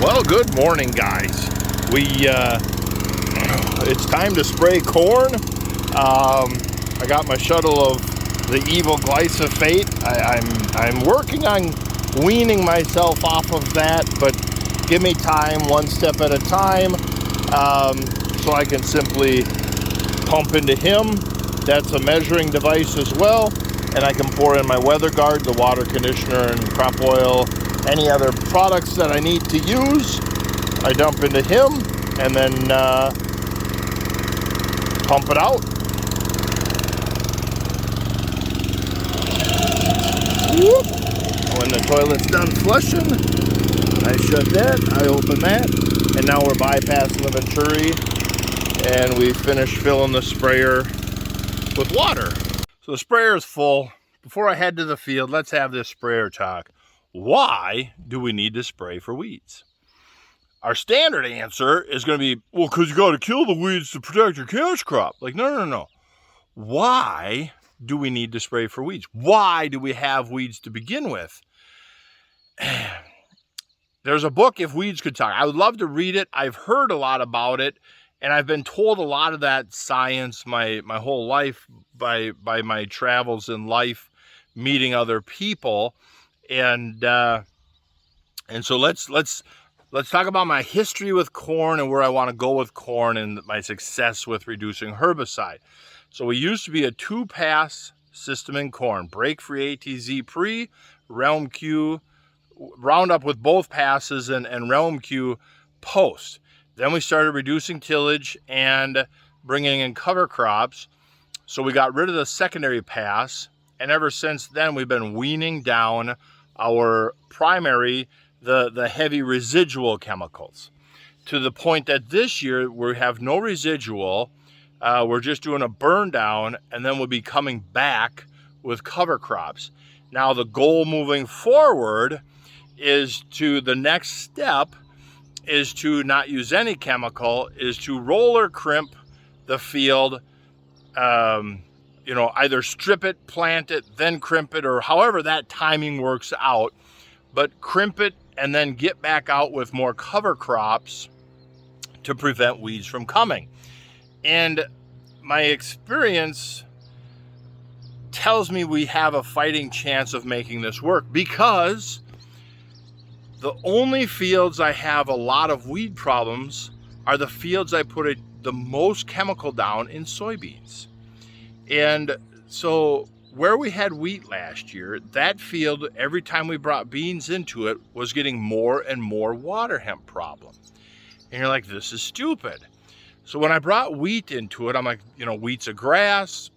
Well, good morning, guys. It's time to spray corn. I got my shuttle of the evil glyphosate. I'm working on weaning myself off of that, but give me time, one step at a time, so I can simply pump into him. That's a measuring device as well, and I can pour in my weather guard, the water conditioner, and crop oil, any other products that I need to use. I dump into him and then pump it out. When the toilet's done flushing, I shut that, I open that, and now we're bypassing the Venturi, and we finish filling the sprayer with water. So the sprayer is full. Before I head to the field, let's have this sprayer talk. Why do we need to spray for weeds? Our standard answer is going to be, well, because you got to kill the weeds to protect your cash crop. Like, no. Why do we need to spray for weeds? Why do we have weeds to begin with? There's a book, If Weeds Could Talk. I would love to read it. I've heard a lot about it, and I've been told a lot of that science my whole life by my travels in life, meeting other people. And so let's talk about my history with corn and where I want to go with corn and my success with reducing herbicide. So we used to be a 2-pass system in corn: break free ATZ pre, Realm Q, Roundup with both passes, and Realm Q post. Then we started reducing tillage and bringing in cover crops. So we got rid of the secondary pass, and ever since then we've been weaning down our primary, the heavy residual chemicals, to the point that this year we have no residual. We're just doing a burn down, and then we'll be coming back with cover crops. Now the goal moving forward is the next step is to not use any chemical, is to roller crimp the field, either strip it, plant it, then crimp it, or however that timing works out. But crimp it and then get back out with more cover crops to prevent weeds from coming. And my experience tells me we have a fighting chance of making this work, because the only fields I have a lot of weed problems are the fields I put the most chemical down in soybeans. And so where we had wheat last year, that field, every time we brought beans into it, was getting more and more water hemp problem. And you're like, this is stupid. So when I brought wheat into it, I'm like, wheat's a grass.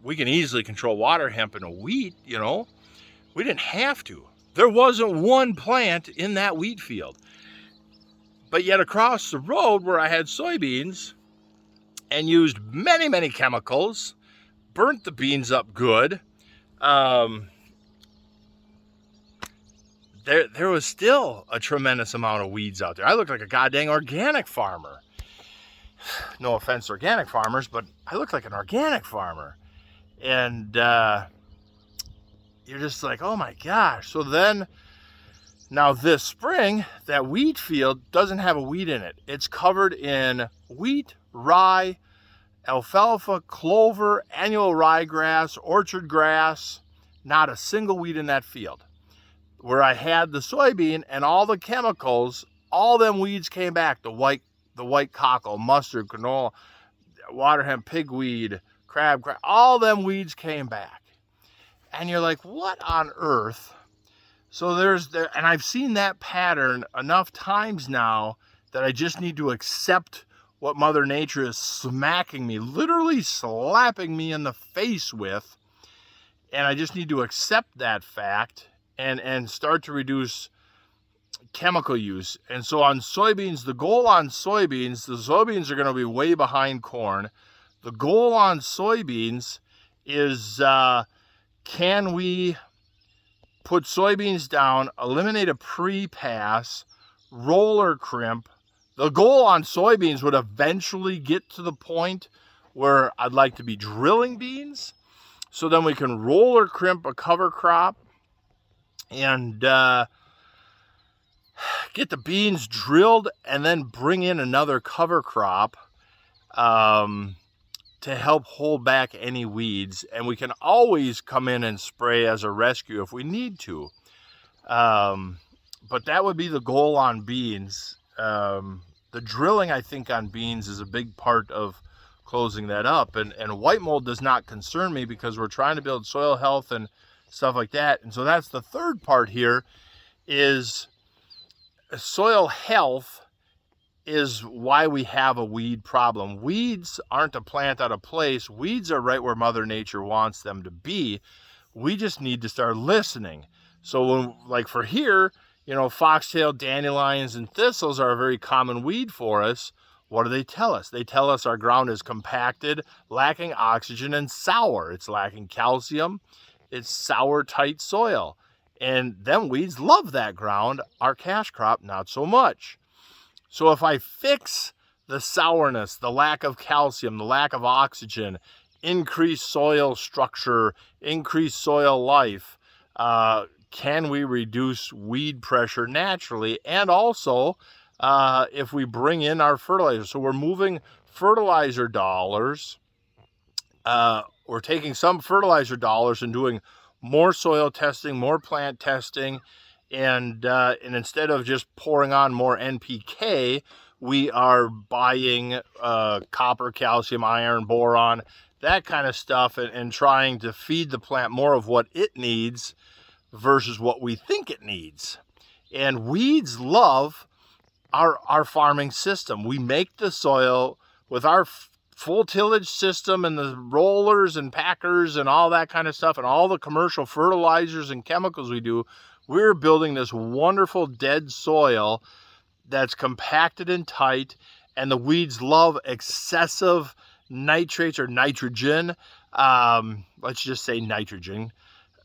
We can easily control water hemp in a wheat. We didn't have to. There wasn't one plant in that wheat field. But yet across the road where I had soybeans and used many, many chemicals, burnt the beans up good, there was still a tremendous amount of weeds out there. I looked like a goddamn organic farmer. No offense to organic farmers, but I looked like an organic farmer. And you're just like, oh my gosh. So then, now this spring, that wheat field doesn't have a weed in it. It's covered in wheat, rye, alfalfa, clover, annual ryegrass, orchard grass. Not a single weed in that field. Where I had the soybean and all the chemicals, all them weeds came back. The white cockle, mustard, canola, water hemp, pigweed, crab, all them weeds came back. And you're like, what on earth? So and I've seen that pattern enough times now that I just need to accept what Mother Nature is smacking me, literally slapping me in the face with. And I just need to accept that fact and start to reduce chemical use. And so on soybeans, the soybeans are going to be way behind corn. The goal on soybeans is, can we put soybeans down, eliminate a pre-pass, roller crimp? The goal on soybeans would eventually get to the point where I'd like to be drilling beans, so then we can roller crimp a cover crop. And get the beans drilled and then bring in another cover crop to help hold back any weeds. And we can always come in and spray as a rescue if we need to. But that would be the goal on beans. The drilling, I think, on beans is a big part of closing that up. And white mold does not concern me because we're trying to build soil health and stuff like that. And so that's the third part here, is soil health is why we have a weed problem. Weeds aren't a plant out of place. Weeds are right where Mother Nature wants them to be. We just need to start listening. So when, like for here, you know, foxtail, dandelions, and thistles are a very common weed for us. What do they tell us? They tell us our ground is compacted, lacking oxygen, and sour. It's lacking calcium. It's sour, tight soil. And them weeds love that ground. Our cash crop, not so much. So if I fix the sourness, the lack of calcium, the lack of oxygen, increase soil structure, increase soil life, can we reduce weed pressure naturally? And also, if we bring in our fertilizer. So we're moving fertilizer dollars. We're taking some fertilizer dollars and doing more soil testing, more plant testing. And instead of just pouring on more NPK, we are buying copper, calcium, iron, boron, that kind of stuff, and trying to feed the plant more of what it needs versus what we think it needs. And weeds love our farming system. We make the soil with our full tillage system and the rollers and packers and all that kind of stuff and all the commercial fertilizers and chemicals we do. We're building this wonderful dead soil that's compacted and tight, and the weeds love excessive nitrates or nitrogen. Let's just say nitrogen.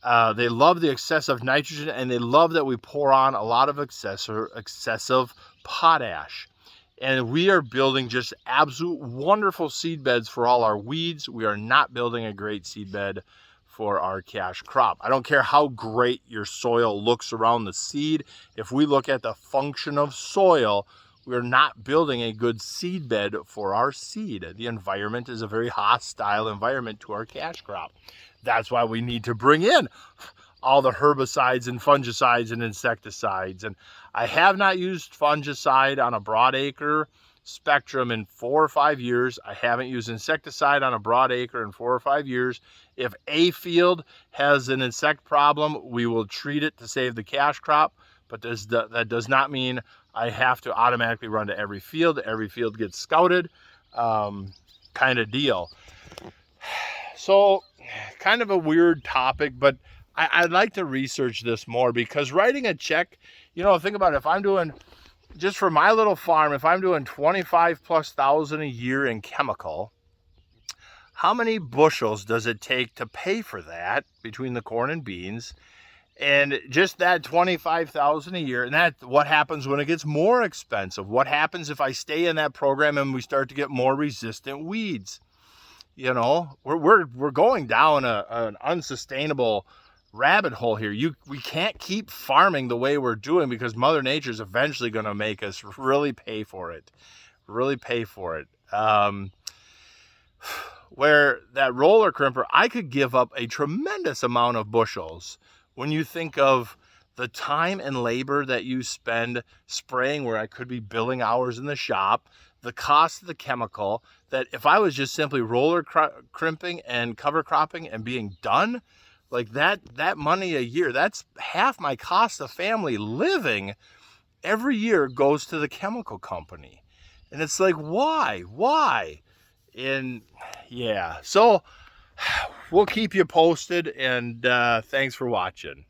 They love the excessive nitrogen, and they love that we pour on a lot of excessive potash. And we are building just absolute wonderful seed beds for all our weeds. We are not building a great seed bed for our cash crop. I don't care how great your soil looks around the seed. If we look at the function of soil, we're not building a good seed bed for our seed. The environment is a very hostile environment to our cash crop. That's why we need to bring in all the herbicides and fungicides and insecticides. And I have not used fungicide on a broadacre spectrum in 4 or 5 years. I haven't used insecticide on a broadacre in 4 or 5 years. If a field has an insect problem, we will treat it to save the cash crop, but that does not mean I have to automatically run to every field. Every field gets scouted, kind of deal. So kind of a weird topic, but I'd like to research this more, because writing a check, you know, think about it. If I'm doing, just for my little farm, if I'm doing 25,000+ a year in chemical, how many bushels does it take to pay for that between the corn and beans? And just that 25,000 a year, and that what happens when it gets more expensive? What happens if I stay in that program and we start to get more resistant weeds? You know, we're going down an unsustainable rabbit hole here. We can't keep farming the way we're doing, because Mother Nature is eventually going to make us really pay for it. Where that roller crimper, I could give up a tremendous amount of bushels when you think of the time and labor that you spend spraying, where I could be billing hours in the shop, the cost of the chemical, that if I was just simply roller crimping and cover cropping and being done, like that money a year, that's half my cost of family living every year goes to the chemical company. And it's like, why? And yeah, so we'll keep you posted, and thanks for watching.